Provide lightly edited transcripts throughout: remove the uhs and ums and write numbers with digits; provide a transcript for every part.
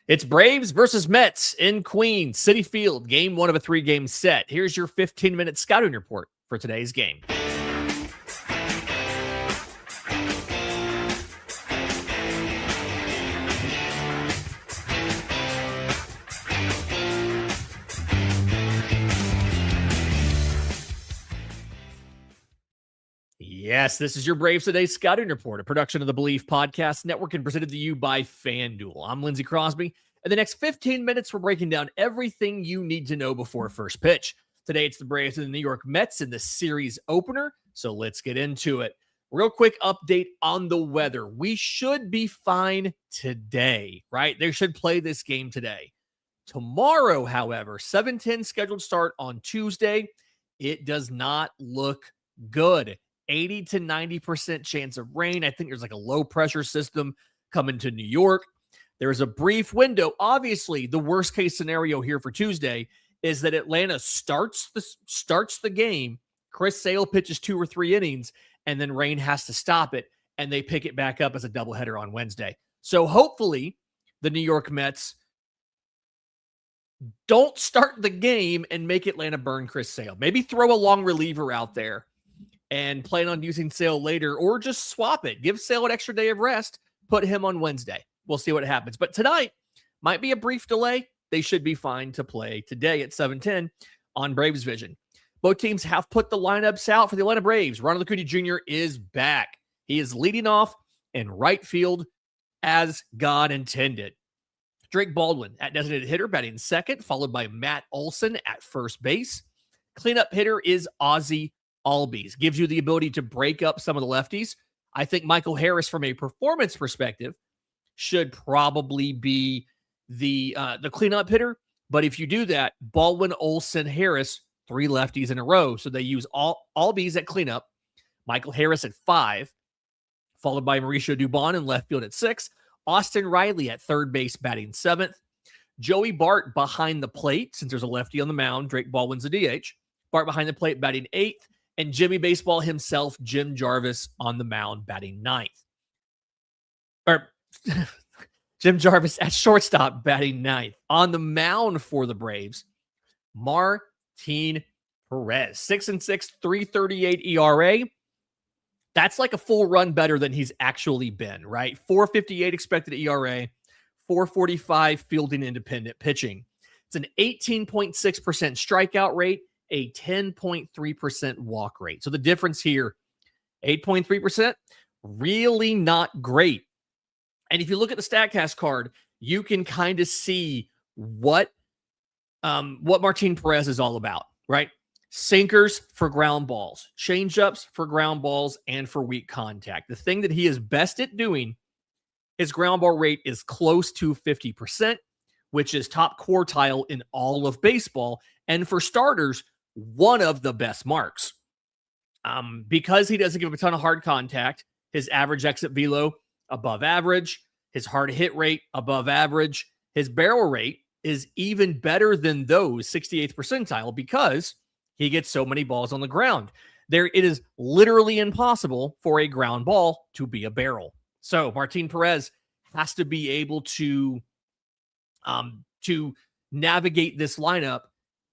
It's Braves versus Mets in Queens, Citi Field, game one of a 3-game set. Here's your 15-minute scouting report for today's game. Yes, this is your Braves Today Scouting Report, a production of the Belief Podcast Network and presented to you by FanDuel. I'm Lindsey Crosby. In the next 15 minutes, we're breaking down everything you need to know before first pitch. Today, it's the Braves and the New York Mets in the series opener, so let's get into it. Real quick update on the weather. We should be fine today, right? They should play this game today. Tomorrow, however, 7:10 scheduled start on Tuesday. It does not look good. 80 to 90% chance of rain. I think there's like a low pressure system coming to New York. There's a brief window. Obviously, the worst case scenario here for Tuesday is that Atlanta starts the game. Chris Sale pitches 2 or 3 innings, and then rain has to stop it, and they pick it back up as a doubleheader on Wednesday. So hopefully the New York Mets don't start the game and make Atlanta burn Chris Sale. Maybe throw a long reliever out there and plan on using Sale later, or just swap it. Give Sale an extra day of rest. Put him on Wednesday. We'll see what happens. But tonight might be a brief delay. They should be fine to play today at 7:10 on Braves Vision. Both teams have put the lineups out for the Atlanta Braves. Ronald Acuna Jr. is back. He is leading off in right field as God intended. Drake Baldwin at designated hitter, batting second, followed by Matt Olson at first base. Cleanup hitter is Ozzie Albies. Gives you the ability to break up some of the lefties. I think Michael Harris, from a performance perspective, should probably be the cleanup hitter. But if you do that, Baldwin, Olson, Harris, 3 lefties in a row. So they use Albies at cleanup, Michael Harris at 5, followed by Mauricio Dubon in left field at 6, Austin Riley at third base batting 7th, Joey Bart behind the plate, since there's a lefty on the mound, Drake Baldwin's a DH, Bart behind the plate batting 8th, and Jimmy Baseball himself, Jim Jarvis, on the mound batting 9th. Or Jim Jarvis at shortstop batting 9th. On the mound for the Braves, Martín Pérez, 6-6, 3.38 ERA. That's like a full run better than he's actually been, right? 4.58 expected ERA, 4.45 fielding independent pitching. It's an 18.6% strikeout rate, a 10.3% walk rate. So the difference here, 8.3%, really not great. And if you look at the StatCast card, you can kind of see what Martín Pérez is all about, right? Sinkers for ground balls, changeups for ground balls, and for weak contact. The thing that he is best at doing, his ground ball rate is close to 50%, which is top quartile in all of baseball. And for starters, one of the best marks. Because he doesn't give a ton of hard contact, his average exit velo above average, his hard hit rate above average, his barrel rate is even better than those 68th percentile because he gets so many balls on the ground. It is literally impossible for a ground ball to be a barrel. So Martín Pérez has to be able to navigate this lineup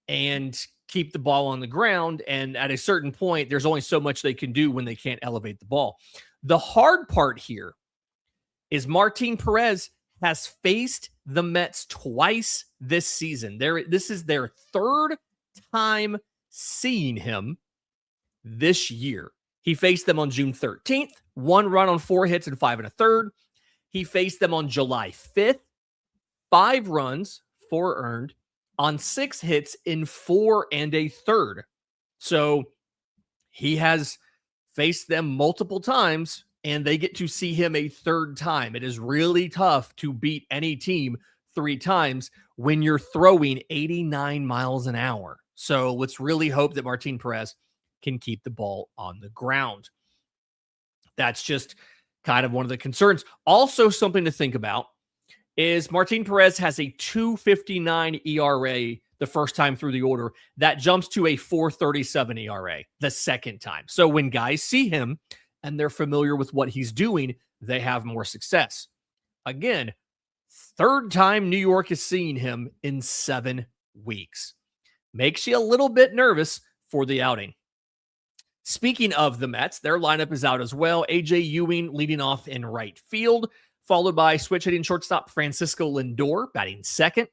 and keep the ball on the ground. And at a certain point, there's only so much they can do when they can't elevate the ball. The hard part here is Martín Pérez has faced the Mets twice this season. This is their third time seeing him this year. He faced them on June 13th, 1 run on 4 hits and 5 1/3. He faced them on July 5th, 5 runs, 4 earned, on 6 hits in 4 1/3. So he has faced them multiple times, and they get to see him a third time. It is really tough to beat any team 3 times when you're throwing 89 miles an hour. So let's really hope that Martín Pérez can keep the ball on the ground. That's just kind of one of the concerns. Also, something to think about is Martín Pérez has a 2.59 ERA the first time through the order. That jumps to a 4.37 ERA the second time. So when guys see him and they're familiar with what he's doing, they have more success. Again, Third time New York has seen him in 7 weeks. Makes you a little bit nervous for the outing. Speaking of the Mets, their lineup is out as well. A.J. Ewing leading off in right field, followed by switch-hitting shortstop Francisco Lindor batting second.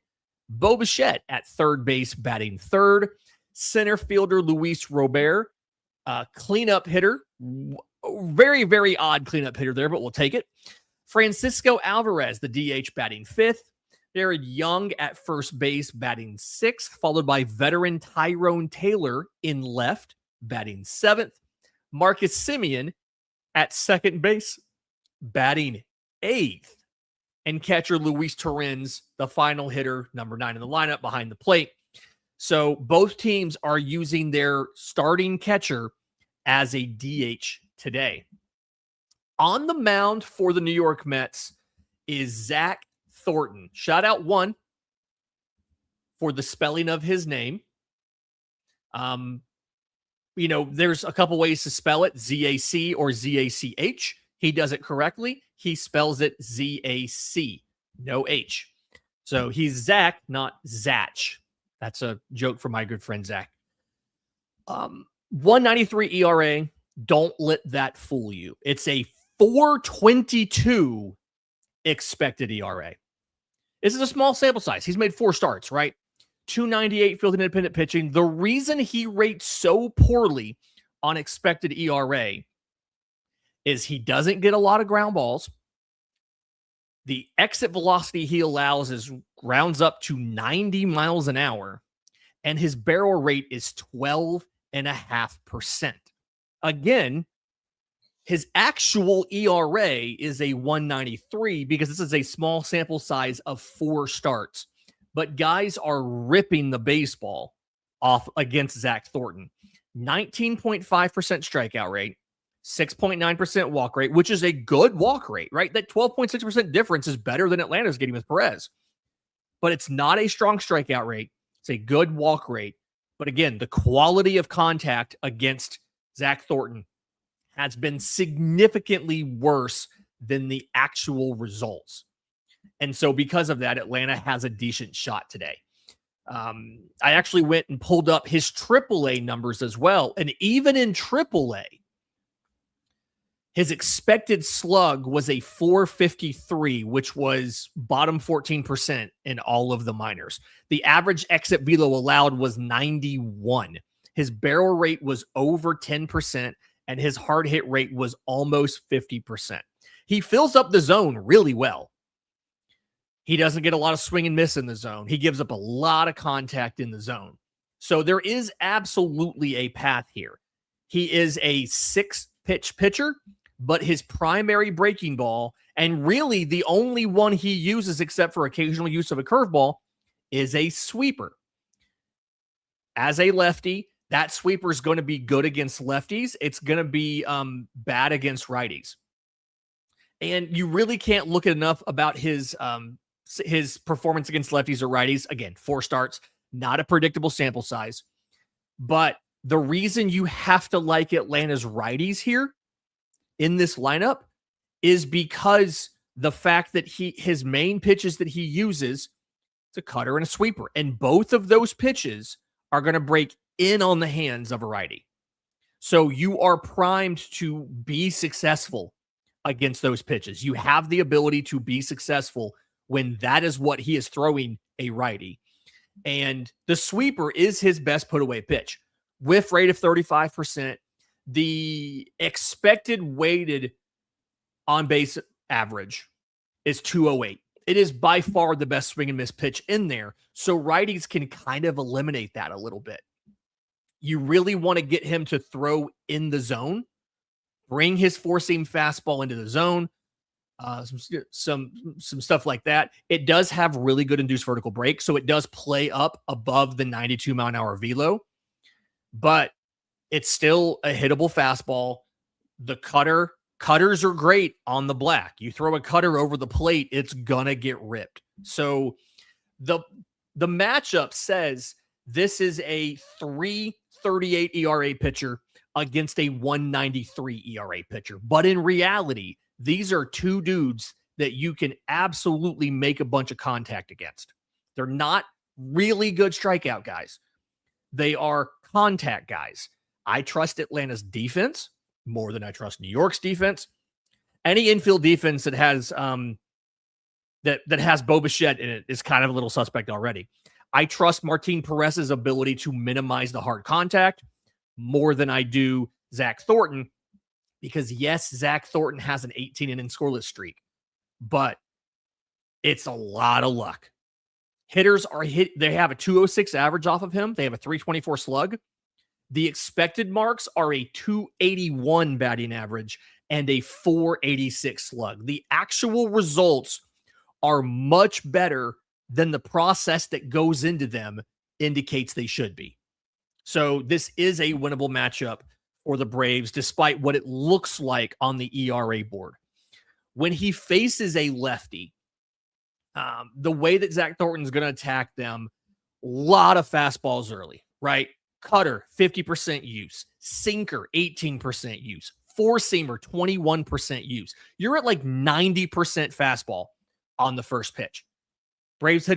Bo Bichette at third base batting third. Center fielder Luis Robert, cleanup hitter. Very, very odd cleanup hitter there, but we'll take it. Francisco Alvarez, the DH, batting fifth. Jared Young at first base batting sixth, followed by veteran Tyrone Taylor in left batting seventh. Marcus Semien at second base batting eighth. And catcher Luis Torrens, the final hitter, number 9 in the lineup behind the plate. So both teams are using their starting catcher as a DH today. On the mound for the New York Mets is Zach Thornton. Shout out one for the spelling of his name. There's a couple ways to spell it, Z-A-C or Z-A-C-H. He does it correctly. He spells it Z-A-C, no H. So he's Zach, not Zach. That's a joke from my good friend Zach. 193 ERA. Don't let that fool you. It's a 4.22 expected ERA. This is a small sample size. He's made 4 starts, right? 298 field independent pitching. The reason he rates so poorly on expected ERA is he doesn't get a lot of ground balls. The exit velocity he allows rounds up to 90 miles an hour, and his barrel rate is 12.5%. Again, his actual ERA is a 193 because this is a small sample size of 4 starts. But guys are ripping the baseball off against Zach Thornton. 19.5% strikeout rate, 6.9% walk rate, which is a good walk rate, right? That 12.6% difference is better than Atlanta's getting with Perez. But it's not a strong strikeout rate. It's a good walk rate. But again, the quality of contact against Zach Thornton has been significantly worse than the actual results. And so because of that, Atlanta has a decent shot today. I actually went and pulled up his AAA numbers as well. And even in AAA, his expected slug was a 453, which was bottom 14% in all of the minors. The average exit velo allowed was 91. His barrel rate was over 10%, and his hard hit rate was almost 50%. He fills up the zone really well. He doesn't get a lot of swing and miss in the zone. He gives up a lot of contact in the zone. So there is absolutely a path here. He is a 6-pitch pitcher, but his primary breaking ball, and really the only one he uses except for occasional use of a curveball, is a sweeper. As a lefty, that sweeper is going to be good against lefties. It's going to be bad against righties. And you really can't look at enough about his performance against lefties or righties. Again, 4 starts, not a predictable sample size. But the reason you have to like Atlanta's righties here in this lineup is because the fact that his main pitches that he uses, it's a cutter and a sweeper. And both of those pitches are going to break in on the hands of a righty. So you are primed to be successful against those pitches. You have the ability to be successful when that is what he is throwing a righty. And the sweeper is his best put away pitch. Whiff rate of 35%. The expected weighted on base average is 208. It is by far the best swing and miss pitch in there. So righties can kind of eliminate that a little bit. You really want to get him to throw in the zone, bring his 4-seam fastball into the zone, some stuff like that. It does have really good induced vertical break, so it does play up above the 92 mile an hour velo, but it's still a hittable fastball. The cutters are great on the black. You throw a cutter over the plate, it's gonna get ripped. So the matchup says this is a 3.38 ERA pitcher against a 1.93 ERA pitcher. But in reality, these are two dudes that you can absolutely make a bunch of contact against. They're not really good strikeout guys. They are contact guys. I trust Atlanta's defense more than I trust New York's defense. Any infield defense that has that has Bo Bichette in it is kind of a little suspect already. I trust Martín Pérez's ability to minimize the hard contact more than I do Zach Thornton, because yes, Zach Thornton has an 18-inning scoreless streak, but it's a lot of luck. Hitters are hit. They have a 206 average off of him. They have a 324 slug. The expected marks are a 281 batting average and a 486 slug. The actual results are much better than the process that goes into them indicates they should be. So this is a winnable matchup for the Braves, despite what it looks like on the ERA board. When he faces a lefty, the way that Zach Thornton's going to attack them, a lot of fastballs early, right? Cutter, 50% use. Sinker, 18% use. Four-seamer, 21% use. You're at like 90% fastball on the first pitch. Braves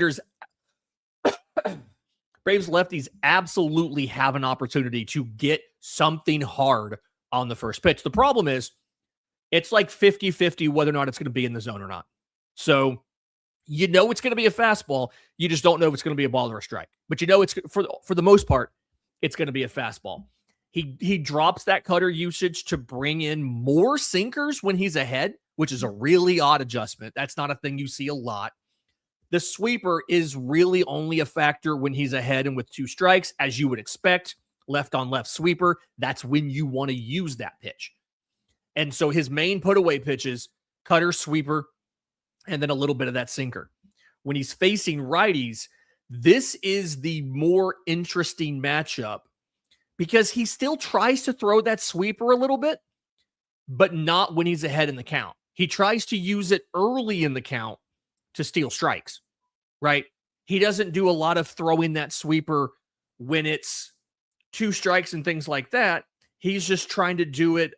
lefties absolutely have an opportunity to get something hard on the first pitch. The problem is it's like 50-50 whether or not it's going to be in the zone or not. So you know it's going to be a fastball. You just don't know if it's going to be a ball or a strike. But you know it's for the most part, it's going to be a fastball. He drops that cutter usage to bring in more sinkers when he's ahead, which is a really odd adjustment. That's not a thing you see a lot. The sweeper is really only a factor when he's ahead and with two strikes, as you would expect. Left on left sweeper, that's when you want to use that pitch. And so his main put away pitches, cutter, sweeper, and then a little bit of that sinker. When he's facing righties, this is the more interesting matchup because he still tries to throw that sweeper a little bit, but not when he's ahead in the count. He tries to use it early in the count to steal strikes, right? He doesn't do a lot of throwing that sweeper when it's two strikes and things like that. He's just trying to do it,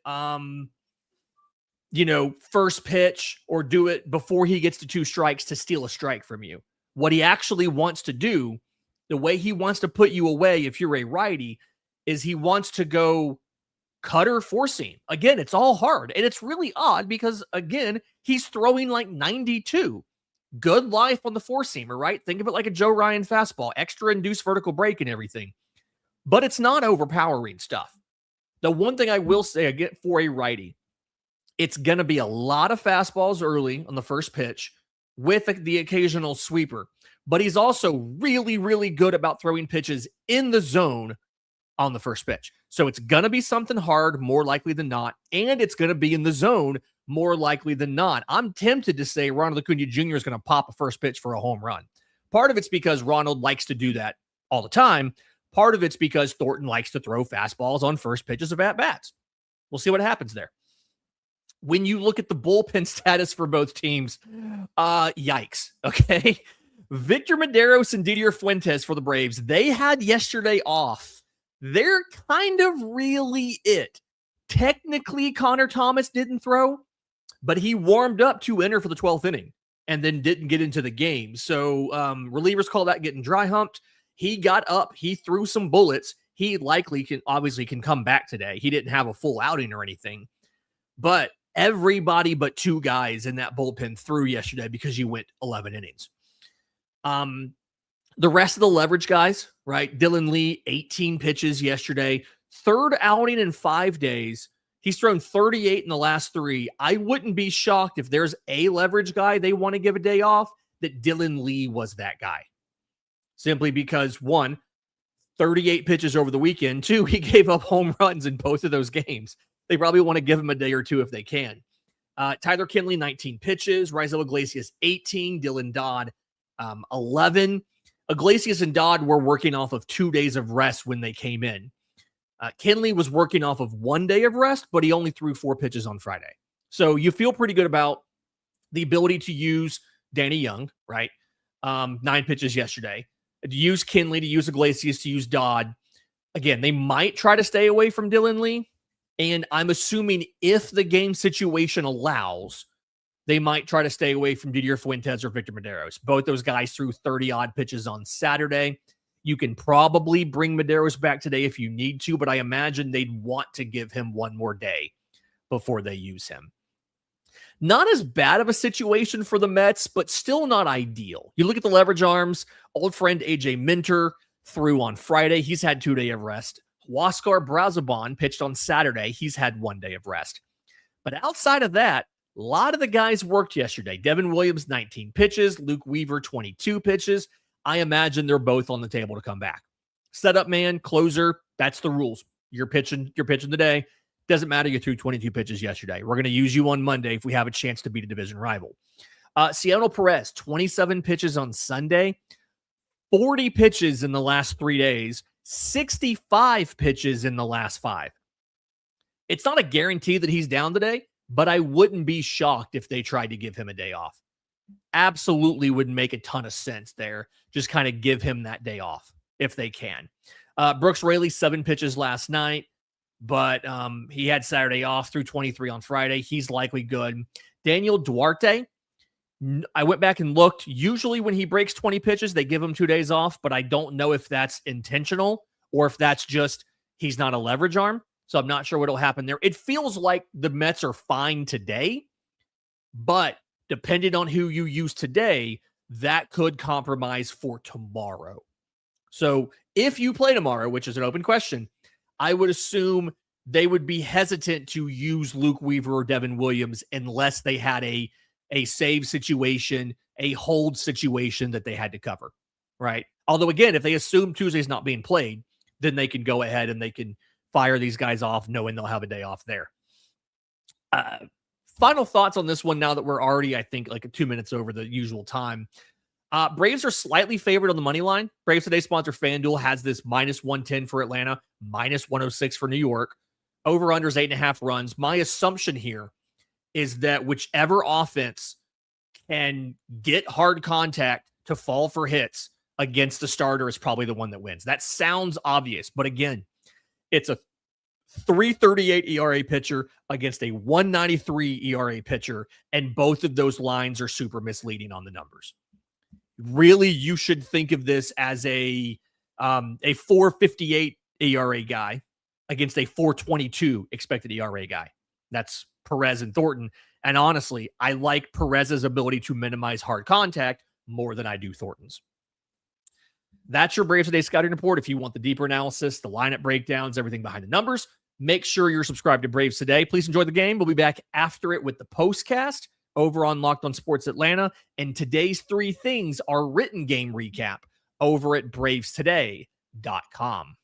first pitch or do it before he gets to two strikes to steal a strike from you. What he actually wants to do, the way he wants to put you away if you're a righty, is he wants to go cutter four seam. Again, it's all hard. And it's really odd because, again, he's throwing like 92. Good life on the four-seamer, right? Think of it like a Joe Ryan fastball, extra induced vertical break and everything. But it's not overpowering stuff. The one thing I will say, again, for a righty, it's going to be a lot of fastballs early on the first pitch with the occasional sweeper. But he's also really, really good about throwing pitches in the zone on the first pitch. So it's going to be something hard, more likely than not, and it's going to be in the zone more likely than not. I'm tempted to say Ronald Acuna Jr. is going to pop a first pitch for a home run. Part of it's because Ronald likes to do that all the time. Part of it's because Thornton likes to throw fastballs on first pitches of at-bats. We'll see what happens there. When you look at the bullpen status for both teams, yikes, okay? Victor Medeiros and Didier Fuentes for the Braves, they had yesterday off. They're kind of really it. Technically, Connor Thomas didn't throw, but he warmed up to enter for the 12th inning and then didn't get into the game. So relievers call that getting dry humped. He got up. He threw some bullets. He likely can come back today. He didn't have a full outing or anything. But everybody but two guys in that bullpen threw yesterday because you went 11 innings. The rest of the leverage guys, right? Dylan Lee, 18 pitches yesterday. Third outing in 5 days. He's thrown 38 in the last 3. I wouldn't be shocked if there's a leverage guy they want to give a day off, that Dylan Lee was that guy. Simply because, 1, 38 pitches over the weekend. 2, he gave up home runs in both of those games. They probably want to give him a day or two if they can. Tyler Kinley, 19 pitches. Raisel Iglesias, 18. Dylan Dodd, 11. Iglesias and Dodd were working off of 2 days of rest when they came in. Kinley was working off of 1 day of rest, but he only threw 4 pitches on Friday. So you feel pretty good about the ability to use Danny Young, right? 9 pitches yesterday. To use Kinley, to use Iglesias, to use Dodd. Again, they might try to stay away from Dylan Lee. And I'm assuming if the game situation allows, they might try to stay away from Didier Fuentes or Victor Medeiros. Both those guys threw 30-odd pitches on Saturday. You can probably bring Medeiros back today if you need to, but I imagine they'd want to give him one more day before they use him. Not as bad of a situation for the Mets, but still not ideal. You look at the leverage arms, old friend AJ Minter threw on Friday. He's had 2 days of rest. Huáscar Brazoban pitched on Saturday. He's had 1 day of rest. But outside of that, a lot of the guys worked yesterday. Devin Williams, 19 pitches. Luke Weaver, 22 pitches. I imagine they're both on the table to come back. Setup man, closer, that's the rules. You're pitching today. Doesn't matter you threw 22 pitches yesterday. We're going to use you on Monday if we have a chance to beat a division rival. Seattle Perez, 27 pitches on Sunday. 40 pitches in the last 3 days. 65 pitches in the last 5. It's not a guarantee that he's down today, but I wouldn't be shocked if they tried to give him a day off. Absolutely would make a ton of sense there. Just kind of give him that day off if they can. Brooks Raley, 7 pitches last night, but he had Saturday off, through 23 on Friday. He's likely good. Daniel Duarte, I went back and looked. Usually when he breaks 20 pitches, they give him 2 days off, but I don't know if that's intentional or if that's just he's not a leverage arm. So I'm not sure what will happen there. It feels like the Mets are fine today, but depending on who you use today, that could compromise for tomorrow. So if you play tomorrow, which is an open question, I would assume they would be hesitant to use Luke Weaver or Devin Williams unless they had a save situation, a hold situation that they had to cover, right? Although, again, if they assume Tuesday's not being played, then they can go ahead and they can fire these guys off knowing they'll have a day off there. Final thoughts on this one now that we're already, I think, like 2 minutes over the usual time. Braves are slightly favored on the money line. Braves Today sponsor FanDuel has this -110 for Atlanta, -106 for New York. Over-under is 8.5 runs. My assumption here is that whichever offense can get hard contact to fall for hits against the starter is probably the one that wins. That sounds obvious, but again, it's a 3.38 ERA pitcher against a 1.93 ERA pitcher, and both of those lines are super misleading on the numbers. Really, you should think of this as a 4.58 ERA guy against a 4.22 expected ERA guy. That's Perez and Thornton. And honestly, I like Perez's ability to minimize hard contact more than I do Thornton's. That's your Braves Today scouting report. If you want the deeper analysis, the lineup breakdowns, everything behind the numbers, make sure you're subscribed to Braves Today. Please enjoy the game. We'll be back after it with the postcast over on Locked On Sports Atlanta. And today's 3 things are written game recap over at bravestoday.com.